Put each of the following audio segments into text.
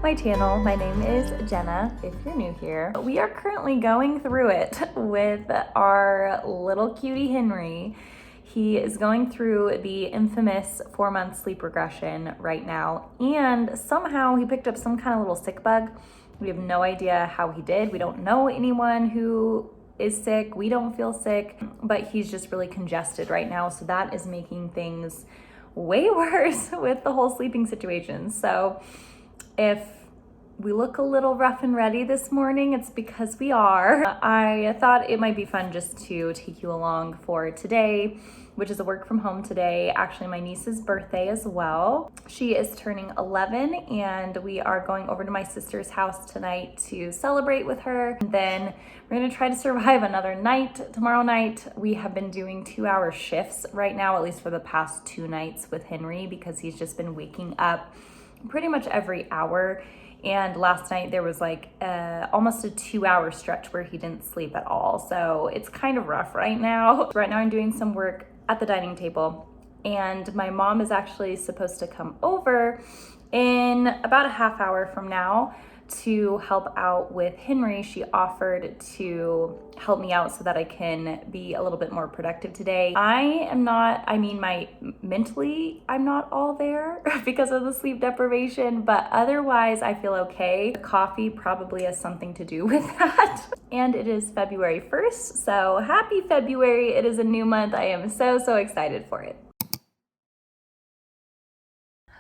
my channel. My name is Jenna, if you're new here. We are currently going through it with our little cutie Henri. He is going through the infamous 4-month sleep regression right now, and somehow he picked up some kind of little sick bug. We have no idea how he did. We don't know anyone who is sick. We don't feel sick, but he's just really congested right now. So that is making things way worse with the whole sleeping situation. So if we look a little rough and ready this morning, it's because we are. I thought it might be fun just to take you along for today, which is a work from home today. Actually, my niece's birthday as well. She is turning 11 and we are going over to my sister's house tonight to celebrate with her. And then we're gonna try to survive another night. Tomorrow night, we have been doing 2-hour shifts right now, at least for the past 2 nights with Henri, because he's just been waking up pretty much every hour. And last night there was like almost a 2-hour stretch where he didn't sleep at all. So it's kind of rough right now. Right now I'm doing some work at the dining table, and my mom is actually supposed to come over in about a half hour from now to help out with Henri. She offered to help me out so that I can be a little bit more productive today. Mentally, I'm not all there because of the sleep deprivation, but otherwise I feel okay. The coffee probably has something to do with that. And it is February 1st, so happy February. It is a new month. I am so excited for it.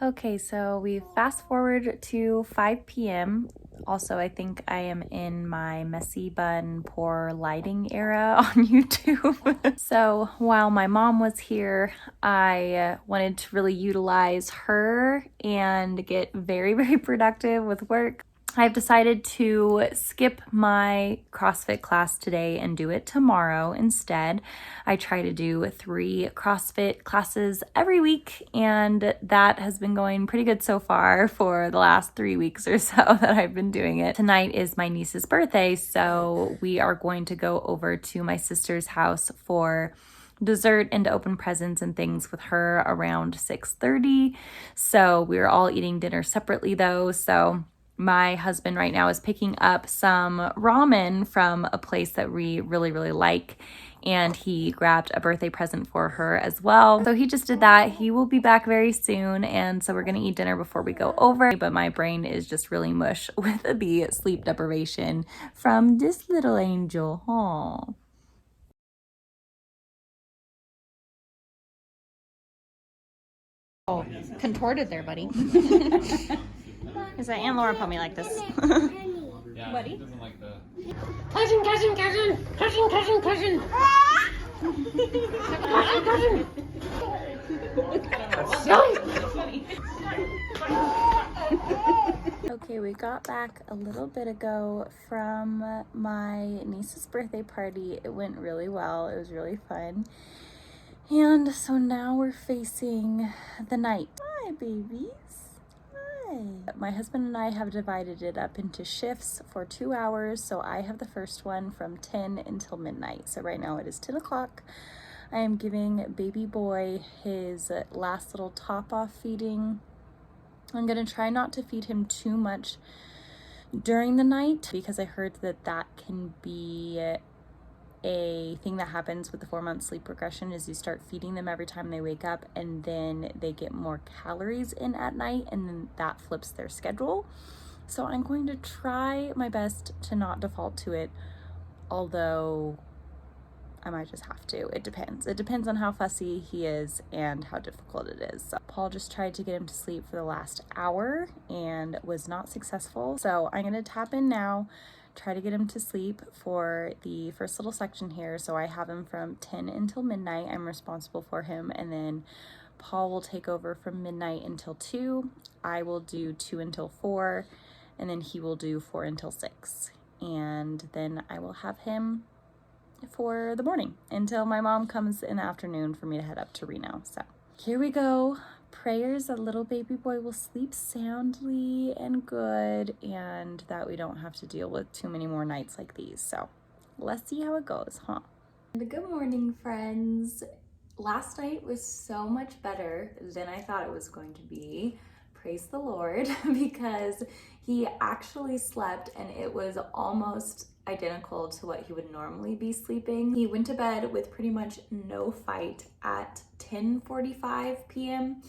Okay, so we fast forward to 5 p.m. Also, I think I am in my messy bun poor lighting era on YouTube. So while my mom was here, I wanted to really utilize her and get very productive with work. I've decided to skip my CrossFit class today and do it tomorrow instead. I try to do 3 CrossFit classes every week, and that has been going pretty good so far for the last 3 weeks or so that I've been doing it. Tonight is my niece's birthday, so we are going to go over to my sister's house for dessert and to open presents and things with her around 6:30. So we're all eating dinner separately though, so my husband right now is picking up some ramen from a place that we really like, and he grabbed a birthday present for her as well. So he just did that. He will be back very soon, and so we're gonna eat dinner before we go over. But my brain is just really mush with the sleep deprivation from this little angel. Aww. Oh, contorted there, buddy. Is that Aunt Laura put me like this? Yeah, Buddy? he doesn't like the... Cousin. Okay, we got back a little bit ago from my niece's birthday party. It went really well. It was really fun. And so now we're facing the night. Hi, babies. Hi. My husband and I have divided it up into shifts for 2 hours. So I have the first one from 10 until midnight. So right now it is 10 o'clock. I am giving baby boy his last little top off feeding. I'm gonna try not to feed him too much during the night because I heard that that can be a thing that happens with the 4-month sleep regression is you start feeding them every time they wake up, and then they get more calories in at night, and then that flips their schedule. So I'm going to try my best to not default to it, although I might just have to. It depends on how fussy he is and how difficult it is. So Paul just tried to get him to sleep for the last hour and was not successful. So I'm gonna tap in now, try to get him to sleep for the first little section here. So I have him from 10 until midnight. I'm responsible for him, and then Paul will take over from midnight until 2. I will do 2 until 4, and then he will do 4 until 6. And then I will have him for the morning until my mom comes in the afternoon for me to head up to Reno. So here we go. Prayers that little baby boy will sleep soundly and good, and that we don't have to deal with too many more nights like these. So let's see how it goes, huh? Good morning, friends. Last night was so much better than I thought it was going to be. praise the Lord, because he actually slept and it was almost identical to what he would normally be sleeping. He went to bed with pretty much no fight at 10:45 p.m.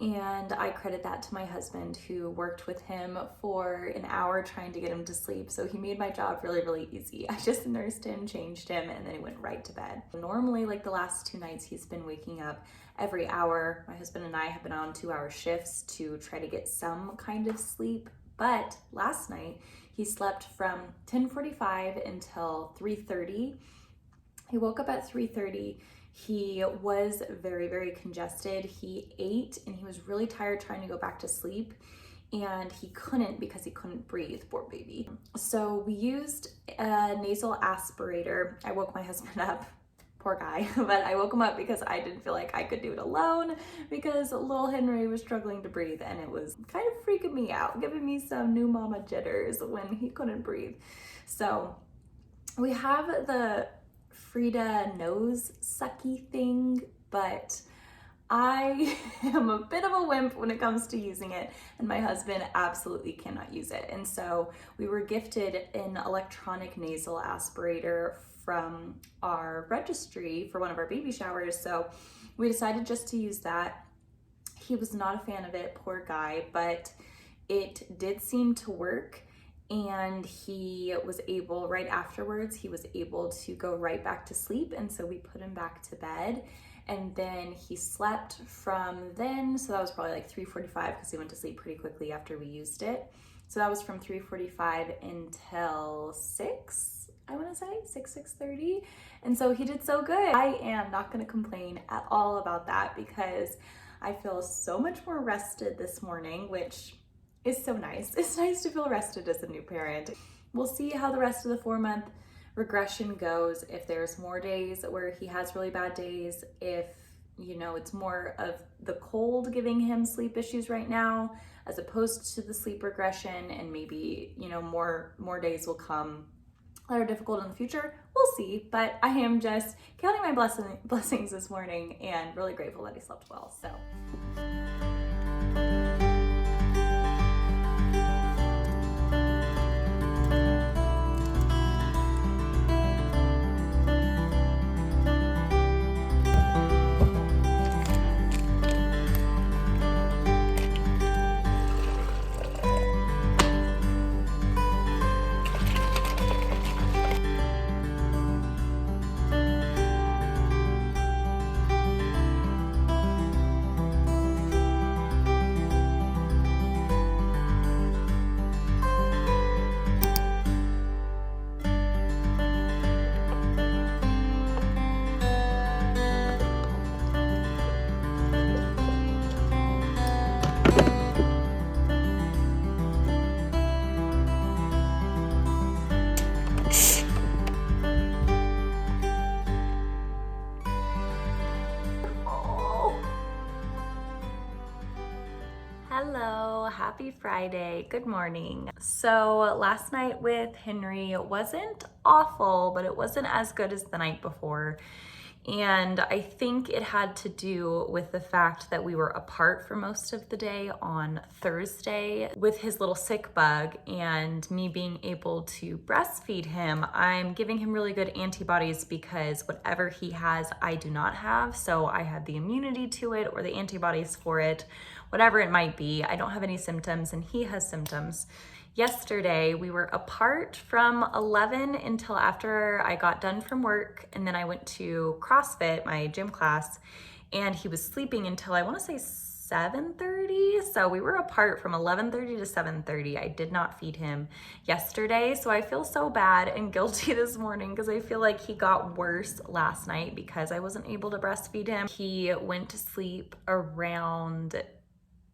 And I credit that to my husband, who worked with him for an hour trying to get him to sleep. So he made my job really, really easy. I just nursed him, changed him, and then he went right to bed. Normally, like the last 2 nights, he's been waking up every hour. My husband and I have been on 2-hour shifts to try to get some kind of sleep. But last night, he slept from 10:45 until 3:30. He woke up at 3:30. He was very, very congested. He ate and he was really tired trying to go back to sleep, and he couldn't because he couldn't breathe, poor baby. So we used a nasal aspirator. I woke my husband up, poor guy, but I woke him up because I didn't feel like I could do it alone, because little Henri was struggling to breathe and it was kind of freaking me out, giving me some new mama jitters when he couldn't breathe. So we have the Frida nose sucky thing, but I am a bit of a wimp when it comes to using it, and my husband absolutely cannot use it. And so we were gifted an electronic nasal aspirator from our registry for one of our baby showers. So we decided just to use that. He was not a fan of it, poor guy, but it did seem to work. And he was able, right afterwards, he was able to go right back to sleep. And so we put him back to bed, and then he slept from then. So that was probably like 3:45, because he went to sleep pretty quickly after we used it. So that was from 3:45 until 6, I want to say 6:30. And so he did so good. I am not going to complain at all about that, because I feel so much more rested this morning, which is so nice. It's nice to feel rested as a new parent. We'll see how the rest of the 4-month regression goes. If there's more days where he has really bad days, if it's more of the cold giving him sleep issues right now, as opposed to the sleep regression, and maybe more days will come that are difficult in the future. We'll see, but I am just counting my blessings this morning and really grateful that he slept well. So. Hello, happy Friday, good morning. So last night with Henri wasn't awful, but it wasn't as good as the night before. And I think it had to do with the fact that we were apart for most of the day on Thursday with his little sick bug, and me being able to breastfeed him. I'm giving him really good antibodies because whatever he has, I do not have. So I have the immunity to it, or the antibodies for it, whatever it might be. I don't have any symptoms and he has symptoms. Yesterday, we were apart from 11 until after I got done from work, and then I went to CrossFit, my gym class, and he was sleeping until I want to say 7:30. So we were apart from 11:30 to 7:30. I did not feed him yesterday, so I feel so bad and guilty this morning because I feel like he got worse last night because I wasn't able to breastfeed him. He went to sleep around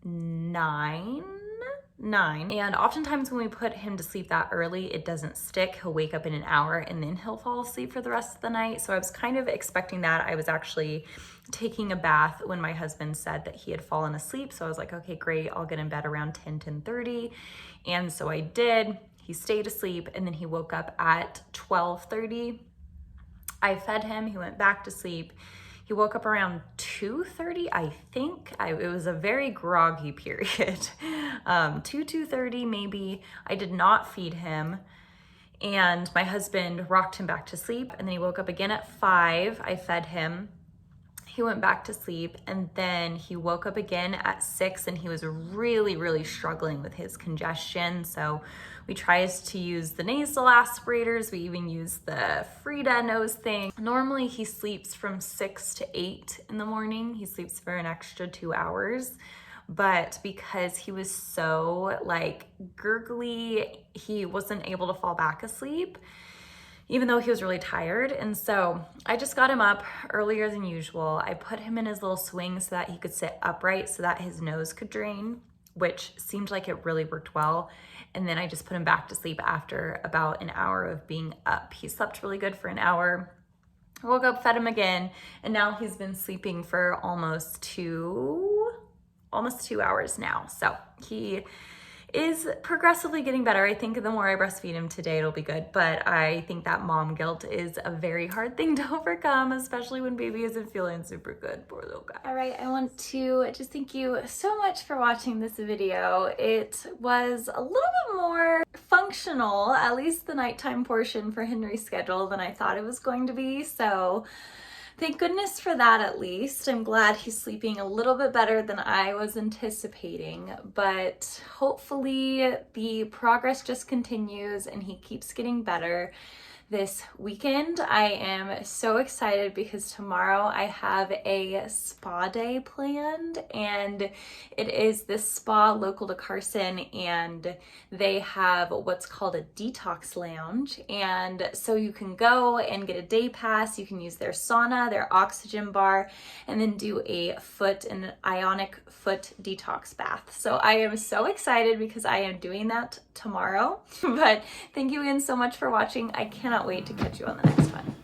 9, and oftentimes when we put him to sleep that early, it doesn't stick. He'll wake up in an hour and then he'll fall asleep for the rest of the night. So I was kind of expecting that. I was actually taking a bath when my husband said that he had fallen asleep. So I was like, okay, great, I'll get in bed around 10:30. And so I did. He stayed asleep, and then he woke up at 12:30. I fed him, he went back to sleep. He woke up around 2:30, I think. It was a very groggy period. 2:30 maybe. I did not feed him. And my husband rocked him back to sleep. And then he woke up again at 5. I fed him. He went back to sleep, and then he woke up again at 6, and he was really, really struggling with his congestion. So we tried to use the nasal aspirators. We even used the Frida nose thing. Normally he sleeps from 6 to 8 in the morning. He sleeps for an extra 2 hours. But because he was so like gurgly, he wasn't able to fall back asleep, even though he was really tired. And so I just got him up earlier than usual. I put him in his little swing so that he could sit upright so that his nose could drain, which seemed like it really worked well. And then I just put him back to sleep after about an hour of being up. He slept really good for an hour. I woke up, fed him again, and now he's been sleeping for almost 2 hours now. So he is progressively getting better. I think the more I breastfeed him today, it'll be good. But I think that mom guilt is a very hard thing to overcome, especially when baby isn't feeling super good. Poor little guy. All right, I want to just thank you so much for watching this video. It was a little bit more functional, at least the nighttime portion for Henry's schedule, than I thought it was going to be. So thank goodness for that, at least. I'm glad he's sleeping a little bit better than I was anticipating, but hopefully the progress just continues and he keeps getting better. This weekend, I am so excited because tomorrow I have a spa day planned, and it is this spa local to Carson, and they have what's called a detox lounge. And so you can go and get a day pass. You can use their sauna, their oxygen bar, and then do an ionic foot detox bath. So I am so excited because I am doing that tomorrow. But thank you again so much for watching. I cannot wait to catch you on the next one.